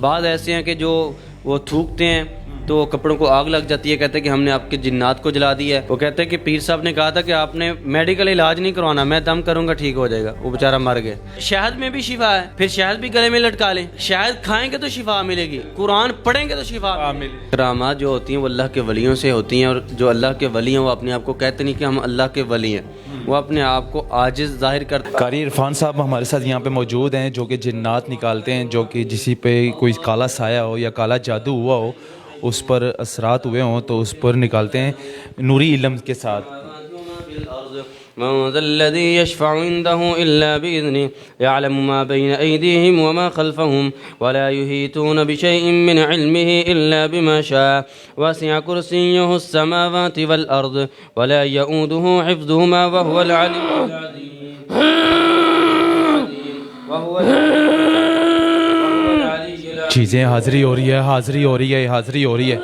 بعض ایسے ہیں کہ جو وہ تھوکتے ہیں تو کپڑوں کو آگ لگ جاتی ہے، کہتے ہیں کہ ہم نے آپ کے جنات کو جلا دیا ہے۔ وہ کہتے ہیں کہ پیر صاحب نے کہا تھا کہ آپ نے میڈیکل علاج نہیں کروانا، میں دم کروں گا ٹھیک ہو جائے گا، وہ بیچارہ مر گئے۔ شہد میں بھی شفا ہے، پھر شہد بھی گلے میں لٹکا لیں، شہد کھائیں گے تو شفا ملے گی، قرآن پڑھیں گے تو شفا ملے گی۔ کرامات جو ہوتی ہیں وہ اللہ کے ولیوں سے ہوتی ہیں، اور جو اللہ کے ولی ہیں وہ اپنے آپ کو کہتے نہیں کہ ہم اللہ کے ولی ہیں، وہ اپنے آپ کو عاجز ظاہر کرتے ہیں۔ قاری عرفان صاحب ہمارے ساتھ یہاں پہ موجود ہیں، جو کہ جنات نکالتے ہیں، جو کہ جسی پہ کوئی کالا سایہ ہو یا کالا جادو ہوا ہو، اس پر اثرات ہوئے ہوں تو اس پر نکالتے ہیں نوری علم کے ساتھ۔ من ذا الذي يشفع عنده إلا بإذنه يعلم ما بين أيديهم وما خلفهم ولا يحيطون بشيء من علمه إلا بما شاء وسع كرسيه السماوات والأرض ولا يؤوده حفظهما وهو العلي العظيم چیزیں حاضری ہو رہی ہے، حاضری ہو رہی ہے، حاضری ہو رہی ہے۔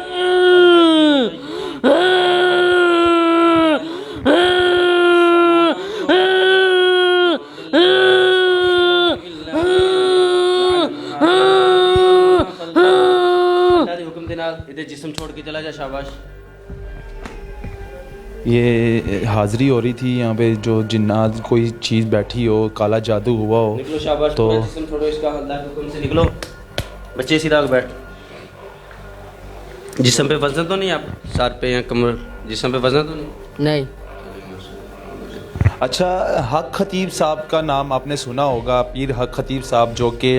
ادھر جسم چھوڑ کے چلا جا، شاباش۔ یہ حاضری ہو رہی تھی یہاں پہ، جو جنات کوئی چیز بیٹھی ہو، کالا جادو ہوا ہو نکلو شاباش، تو پورا جسم چھوڑو، اس کا اللہ کے حکم سے نکلو۔ بچے سیدھا بیٹھ، جسم پہ وزن تو نہیں، آپ سر پہ یا کمر، جسم پہ وزن تو نہیں؟ اچھا، حق خطیب صاحب کا نام آپ نے سنا ہوگا، پیر حق خطیب صاحب، جو کہ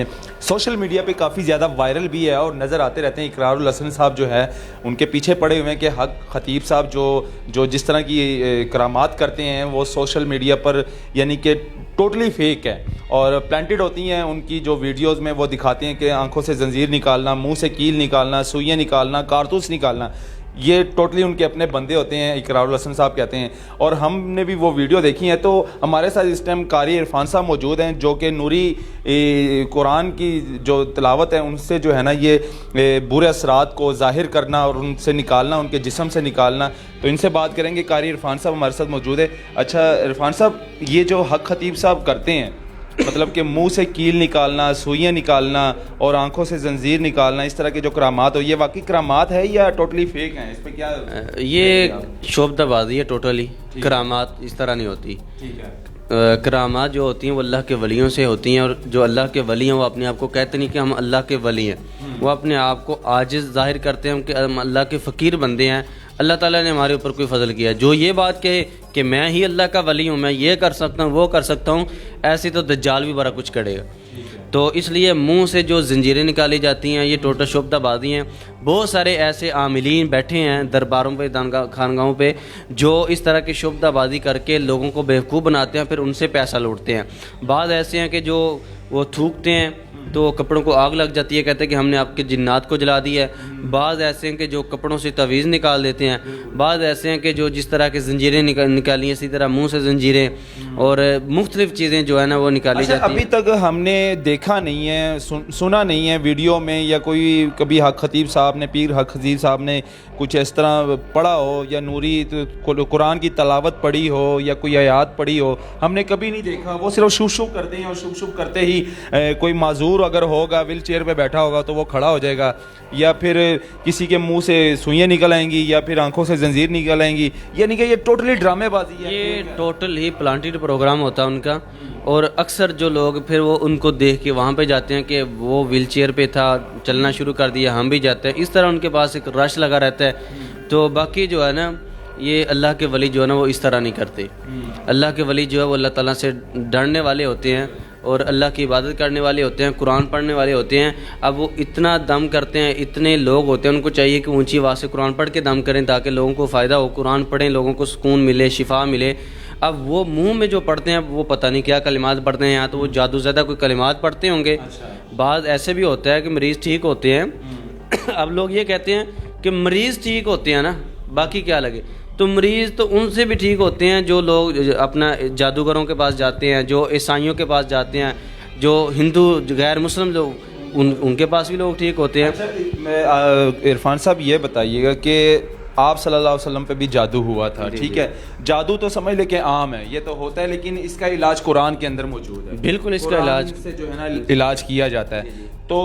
سوشل میڈیا پہ کافی زیادہ وائرل بھی ہے اور نظر آتے رہتے ہیں۔ اقرار الحسن صاحب جو ہے ان کے پیچھے پڑے ہوئے ہیں کہ حق خطیب صاحب جو جس طرح کی کرامات کرتے ہیں وہ سوشل میڈیا پر یعنی کہ ٹوٹلی فیک ہے اور پلانٹڈ ہوتی ہیں۔ ان کی جو ویڈیوز میں وہ دکھاتے ہیں کہ آنکھوں سے زنجیر نکالنا، منہ سے کیل نکالنا، سوئیاں نکالنا، کارتوس نکالنا، یہ ٹوٹلی ان کے اپنے بندے ہوتے ہیں، اقرار الحسن صاحب کہتے ہیں۔ اور ہم نے بھی وہ ویڈیو دیکھی ہے، تو ہمارے ساتھ اس ٹائم قاری عرفان صاحب موجود ہیں، جو کہ نوری قرآن کی جو تلاوت ہے ان سے جو ہے نا یہ برے اثرات کو ظاہر کرنا اور ان سے نکالنا، ان کے جسم سے نکالنا۔ تو ان سے بات کریں گے، قاری عرفان صاحب ہمارے ساتھ موجود ہے۔ اچھا عرفان صاحب، یہ جو حق خطیب صاحب کرتے ہیں، مطلب کہ منہ سے کیل نکالنا، سوئیاں نکالنا اور آنکھوں سے زنجیر نکالنا، اس طرح کے جو کرامات ہو، یہ واقعی کرامات ہے یا ٹوٹلی فیک ہیں؟ اس پہ کیا؟ یہ شعبدہ بازی ہے ٹوٹلی، کرامات اس طرح نہیں ہوتی۔ کرامات جو ہوتی ہیں وہ اللہ کے ولیوں سے ہوتی ہیں، اور جو اللہ کے ولی ہیں وہ اپنے آپ کو کہتے نہیں کہ ہم اللہ کے ولی ہیں، وہ اپنے آپ کو عاجز ظاہر کرتے ہیں کہ ہم اللہ کے فقیر بندے ہیں، اللہ تعالیٰ نے ہمارے اوپر کوئی فضل کیا ہے۔ جو یہ بات کہے کہ میں ہی اللہ کا ولی ہوں، میں یہ کر سکتا ہوں، وہ کر سکتا ہوں، ایسی تو دجال بھی بڑا کچھ کرے گا۔ تو اس لیے منہ سے جو زنجیریں نکالی جاتی ہیں یہ ٹوٹل شعبدہ بازی ہیں۔ بہت سارے ایسے عاملین بیٹھے ہیں درباروں پہ، خانگاہوں پہ، جو اس طرح کی شعبدہ بازی کر کے لوگوں کو بیوقوف بناتے ہیں، پھر ان سے پیسہ لوٹتے ہیں۔ بعض ایسے ہیں کہ جو وہ تھوکتے ہیں تو کپڑوں کو آگ لگ جاتی ہے، کہتے ہیں کہ ہم نے آپ کے جنات کو جلا دیا ہے۔ بعض ایسے ہیں کہ جو کپڑوں سے تعویذ نکال دیتے ہیں۔ بعض ایسے ہیں کہ جو جس طرح کے زنجیریں نکالی ہیں، اسی طرح منہ سے زنجیریں اور مختلف چیزیں جو ہے نا وہ نکالی جاتی ہیں۔ ابھی تک ہم نے دیکھا نہیں ہے، سنا نہیں ہے ویڈیو میں، یا کوئی کبھی حق خطیب صاحب نے، پیر حق خطیب صاحب نے کچھ اس طرح پڑھا ہو یا نوری قرآن کی تلاوت پڑھی ہو یا کوئی آیات پڑھی ہو، ہم نے کبھی نہیں دیکھا۔ وہ صرف شب شب کرتے ہیں، اور شب شب کرتے ہی کوئی معذور اگر ہوگا، ویل چیئر پہ بیٹھا ہوگا تو وہ کھڑا ہو جائے گا، یا پھر کسی کے منہ سے سوئیاں نکل آئیں گی، یا پھر آنکھوں سے زنجیر نکل آئیں گی، یعنی کہ یہ ٹوٹلی ڈرامے بازی ہے۔ یہ ٹوٹل ہی پلانٹڈ پروگرام ہوتا ہے ان کا، اور اکثر جو لوگ پھر وہ ان کو دیکھ کے وہاں پہ جاتے ہیں کہ وہ ویل چیئر پہ تھا، چلنا شروع کر دیا، ہم بھی جاتے ہیں، اس طرح ان کے پاس ایک رش لگا رہتا ہے۔ تو باقی جو ہے نا یہ اللہ کے ولی جو ہے نا وہ اس طرح نہیں کرتے۔ اللہ کے ولی جو ہے وہ اللہ تعالیٰ سے ڈرنے والے ہوتے ہیں اور اللہ کی عبادت کرنے والے ہوتے ہیں، قرآن پڑھنے والے ہوتے ہیں۔ اب وہ اتنا دم کرتے ہیں، اتنے لوگ ہوتے ہیں، ان کو چاہیے کہ اونچی آواز سے قرآن پڑھ کے دم کریں تاکہ لوگوں کو فائدہ ہو، قرآن پڑھیں، لوگوں کو سکون ملے، شفا ملے۔ اب وہ منہ میں جو پڑھتے ہیں وہ پتہ نہیں کیا کلمات پڑھتے ہیں، یا تو وہ جادو زدہ کوئی کلمات پڑھتے ہوں گے۔ بعض ایسے بھی ہوتا ہے کہ مریض ٹھیک ہوتے ہیں، اب لوگ یہ کہتے ہیں کہ مریض ٹھیک ہوتے ہیں نا، باقی کیا لگے، تو مریض تو ان سے بھی ٹھیک ہوتے ہیں جو لوگ اپنا جادوگروں کے پاس جاتے ہیں، جو عیسائیوں کے پاس جاتے ہیں، جو ہندو غیر مسلم لوگ، ان کے پاس بھی لوگ ٹھیک ہوتے ہیں۔ عرفان صاحب یہ بتائیے گا کہ آپ صلی اللہ علیہ وسلم پہ بھی جادو ہوا تھا, ٹھیک ہے, جادو تو سمجھ لے کہ عام ہے, یہ تو ہوتا ہے, لیکن اس کا علاج قرآن کے اندر موجود ہے. بالکل اس کا علاج سے جو ہے نا علاج کیا جاتا ہے. تو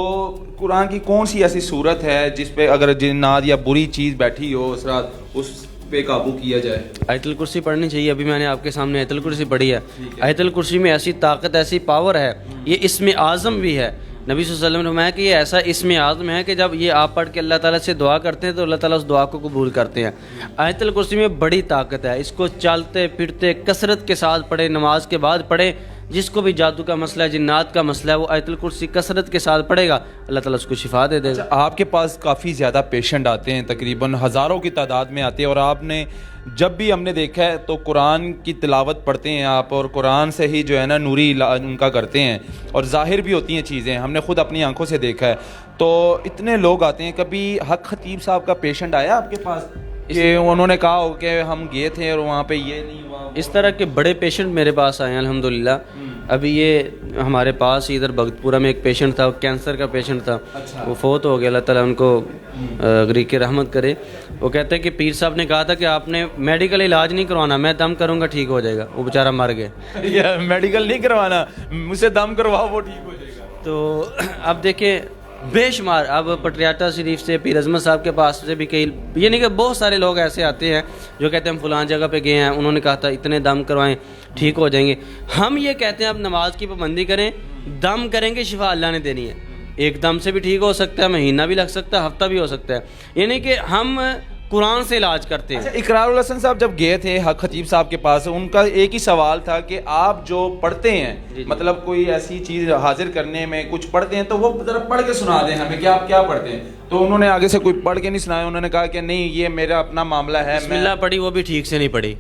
قرآن کی کون سی ایسی صورت ہے جس پہ اگر جنات یا بری چیز بیٹھی ہو اس رات, اس پہ قابو کیا جائے؟ آیت الکرسی پڑھنی چاہیے. ابھی میں نے آپ کے سامنے آیت الکرسی پڑھی ہے. آیت الکرسی میں ایسی طاقت, ایسی پاور ہے, یہ اسم اعظم بھی ہے. نبی صلی اللہ علیہ وسلم نے فرمایا کہ یہ ایسا اسم اعظم ہے کہ جب یہ آپ پڑھ کے اللہ تعالیٰ سے دعا کرتے ہیں تو اللہ تعالیٰ اس دعا کو قبول کرتے ہیں. آیت الکرسی میں بڑی طاقت ہے, اس کو چلتے پھرتے کثرت کے ساتھ پڑھے, نماز کے بعد پڑھے. جس کو بھی جادو کا مسئلہ ہے, جنات کا مسئلہ ہے, وہ آیت الکرسی کثرت کے ساتھ پڑھے گا, اللہ تعالیٰ اس کو شفا دے دے گا. آپ کے پاس کافی زیادہ پیشنٹ آتے ہیں, تقریباً ہزاروں کی تعداد میں آتے ہیں, اور آپ نے جب بھی ہم نے دیکھا ہے تو قرآن کی تلاوت پڑھتے ہیں آپ, اور قرآن سے ہی جو ہے نا نوری علاج ان کا کرتے ہیں, اور ظاہر بھی ہوتی ہیں چیزیں, ہم نے خود اپنی آنکھوں سے دیکھا ہے. تو اتنے لوگ آتے ہیں, کبھی حق خطیب صاحب کا پیشنٹ آیا آپ کے پاس کہ انہوں نے کہا ہو کہ ہم گئے تھے اور وہاں پہ یہ نہیں ہوا؟ اس طرح کے بڑے پیشنٹ میرے پاس آئے ہیں الحمدللہ. ابھی یہ ہمارے پاس ادھر بھگت پورہ میں ایک پیشنٹ تھا, کینسر کا پیشنٹ تھا, وہ فوت ہو گیا, اللہ تعالیٰ ان کو غریق رحمت کرے. وہ کہتے ہیں کہ پیر صاحب نے کہا تھا کہ آپ نے میڈیکل علاج نہیں کروانا, میں دم کروں گا ٹھیک ہو جائے گا. وہ بیچارہ مر گئے. میڈیکل نہیں کروانا, مجھ سے دم کرواؤ وہ ٹھیک ہو جائے گا. تو اب دیکھیں بے شمار, اب پٹریاٹا شریف سے پیر اعظمت صاحب کے پاس سے بھی کئی, یہ نہیں کہ بہت سارے لوگ ایسے آتے ہیں جو کہتے ہیں ہم فلان جگہ پہ گئے ہیں, انہوں نے کہا تھا اتنے دم کروائیں ٹھیک ہو جائیں گے. ہم یہ کہتے ہیں اب نماز کی پابندی کریں, دم کریں گے شفا اللہ نے دینی ہے. ایک دم سے بھی ٹھیک ہو سکتا ہے, مہینہ بھی لگ سکتا ہے, ہفتہ بھی ہو سکتا ہے. یعنی کہ ہم قرآن سے علاج کرتے ہیں. اقرار الحسن صاحب جب گئے تھے حق خطیب صاحب کے پاس, ان کا ایک ہی سوال تھا کہ آپ جو پڑھتے ہیں, مطلب کوئی ایسی چیز حاضر کرنے میں کچھ پڑھتے ہیں تو وہ ذرا پڑھ کے سنا دیں ہمیں کہ آپ کیا پڑھتے ہیں. تو انہوں نے آگے سے کوئی پڑھ کے نہیں سنایا, انہوں نے کہا کہ نہیں یہ میرا اپنا معاملہ ہے. بسم اللہ پڑھی, وہ بھی ٹھیک سے نہیں پڑھی.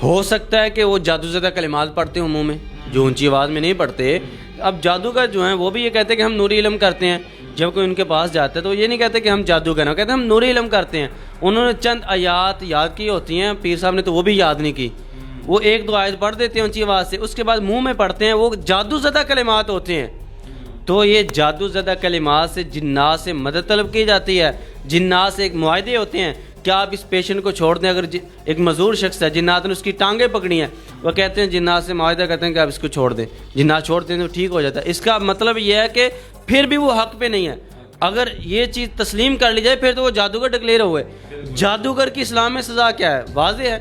ہو سکتا ہے کہ وہ جادو زدہ کلمات پڑھتے ہیں منہ میں, جو اونچی آواز میں نہیں پڑھتے. اب جادوگر جو ہیں وہ بھی یہ کہتے ہیں کہ ہم نوری علم کرتے ہیں. جب کوئی ان کے پاس جاتا ہے تو یہ نہیں کہتے کہ ہم جادوگر ہیں, کہتے ہیں ہم نوری علم کرتے ہیں. انہوں نے چند آیات یاد کی ہوتی ہیں, پیر صاحب نے تو وہ بھی یاد نہیں کی. وہ ایک دو آیت پڑھ دیتے ہیں اونچی آواز سے, اس کے بعد منہ میں پڑھتے ہیں, وہ جادو زدہ کلمات ہوتے ہیں. تو یہ جادو زدہ کلمات سے جنات سے مدد طلب کی جاتی ہے. جنات سے ایک معاہدے ہوتے ہیں کہ آپ اس پیشنٹ کو چھوڑ دیں. اگر ایک معذور شخص ہے, جنات نے اس کی ٹانگیں پکڑی ہیں, وہ کہتے ہیں جنات سے معاہدہ کرتے ہیں کہ آپ اس کو چھوڑ دیں. جنات چھوڑتے ہیں تو ٹھیک ہو جاتا ہے. اس کا مطلب یہ ہے کہ پھر بھی وہ حق پہ نہیں ہے. اگر یہ چیز تسلیم کر لی جائے پھر تو وہ جادوگر ڈکلیئر ہوئے. جادوگر کی اسلام میں سزا کیا ہے, واضح ہے.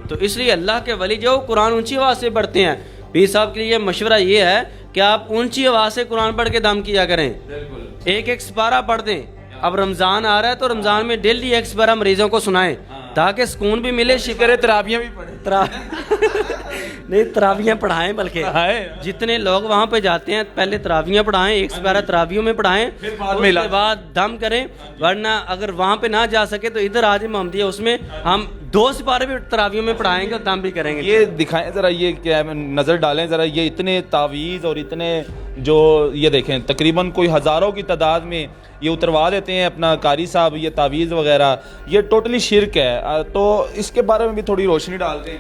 تو اس لیے اللہ کے ولی جو قرآن اونچی آواز سے پڑھتے ہیں, پیر صاحب کے لیے مشورہ یہ ہے کہ آپ اونچی آواز سے قرآن پڑھ کے دم کیا کریں. ایک ایک سپارہ پڑھ دیں. اب رمضان آ رہا ہے تو رمضان میں ڈیلی ایک سپارہ مریضوں کو سنائیں تاکہ سکون بھی ملے. شکر تراویحیں بھی پڑھیں. نہیں, تراویحیں پڑھائیں, بلکہ جتنے لوگ وہاں پہ جاتے ہیں پہلے تراویحیں پڑھائیں, ایک سپارہ تراویحوں میں پڑھائیں, اس کے بعد دم کریں. ورنہ اگر وہاں پہ نہ جا سکے تو ادھر آج محمدیہ, اس میں ہم 2 سپارے بھی تراویحوں میں پڑھائیں گے اور دم بھی کریں گے. یہ دکھائیں ذرا, یہ کیا نظر ڈالیں ذرا, یہ اتنے تعویذ اور اتنے جو یہ دیکھیں تقریباً کوئی ہزاروں کی تعداد میں یہ اتروا دیتے ہیں اپنا قاری صاحب, یہ تعویذ وغیرہ, یہ ٹوٹلی شرک ہے. تو اس کے بارے میں بھی تھوڑی روشنی ڈال دیں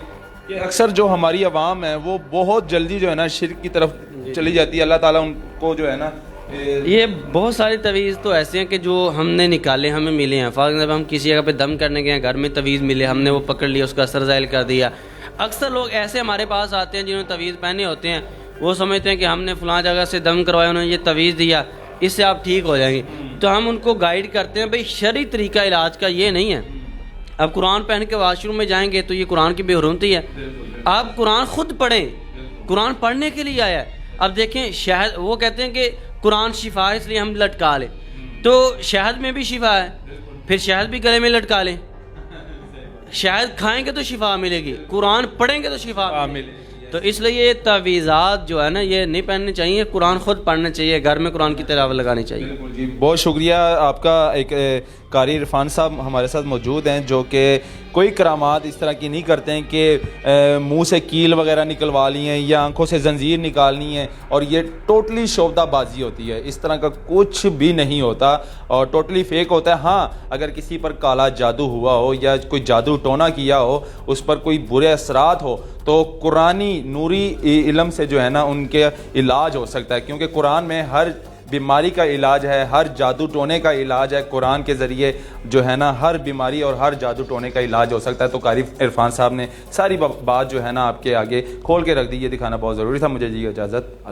کہ اکثر جو ہماری عوام ہے وہ بہت جلدی جو ہے نا شرک کی طرف چلی جاتی ہے. اللہ تعالیٰ ان کو جو ہے نا, یہ بہت سارے تویز تو ایسے ہیں کہ جو ہم نے نکالے, ہمیں ملے ہیں. فار ایگزامپل ہم کسی جگہ پہ دم کرنے گئے ہیں, گھر میں تویز ملے, ہم نے وہ پکڑ لیا, اس کا اثر ظاہر کر دیا. اکثر لوگ ایسے ہمارے پاس آتے ہیں جنہوں نے تویز پہنے ہوتے ہیں, وہ سمجھتے ہیں کہ ہم نے فلاں جگہ سے دم کروایا, انہوں نے یہ تویز دیا, اس سے آپ ٹھیک ہو جائیں گے. تو ہم ان کو گائیڈ کرتے ہیں بھائی شرعی طریقہ علاج کا یہ نہیں ہے. اب قرآن پہن کے واش روم میں جائیں گے تو یہ قرآن کی بے حرمتی ہے. آپ قرآن خود پڑھیں, قرآن پڑھنے کے لیے آیا ہے. اب دیکھیں شہد, وہ کہتے ہیں کہ قرآن شفا ہے اس لیے ہم لٹکا لیں, تو شہد میں بھی شفا ہے, پھر شہد بھی گلے میں لٹکا لیں. شہد کھائیں گے تو شفا ملے گی, قرآن پڑھیں گے تو شفا ملے گی. تو اس لیے یہ تعویذات جو ہے نا یہ نہیں پہننے چاہیے, قرآن خود پڑھنا چاہیے, گھر میں قرآن کی تلاوت لگانی چاہیے. جی بہت شکریہ آپ کا. ایک قاری عرفان صاحب ہمارے ساتھ موجود ہیں جو کہ کوئی کرامات اس طرح کی نہیں کرتے ہیں کہ منہ سے کیل وغیرہ نکلوا لی ہیں یا آنکھوں سے زنجیر نکالنی ہے, اور یہ ٹوٹلی شعبدہ بازی ہوتی ہے. اس طرح کا کچھ بھی نہیں ہوتا اور ٹوٹلی فیک ہوتا ہے. ہاں اگر کسی پر کالا جادو ہوا ہو یا کوئی جادو ٹونا کیا ہو, اس پر کوئی برے اثرات ہو, تو قرآنی نوری علم سے جو ہے نا ان کے علاج ہو سکتا ہے, کیونکہ قرآن میں ہر بیماری کا علاج ہے, ہر جادو ٹونے کا علاج ہے. قرآن کے ذریعے جو ہے نا ہر بیماری اور ہر جادو ٹونے کا علاج ہو سکتا ہے. تو قاری عرفان صاحب نے ساری بات جو ہے نا آپ کے آگے کھول کے رکھ دی. یہ دکھانا بہت ضروری تھا. مجھے جی اجازت.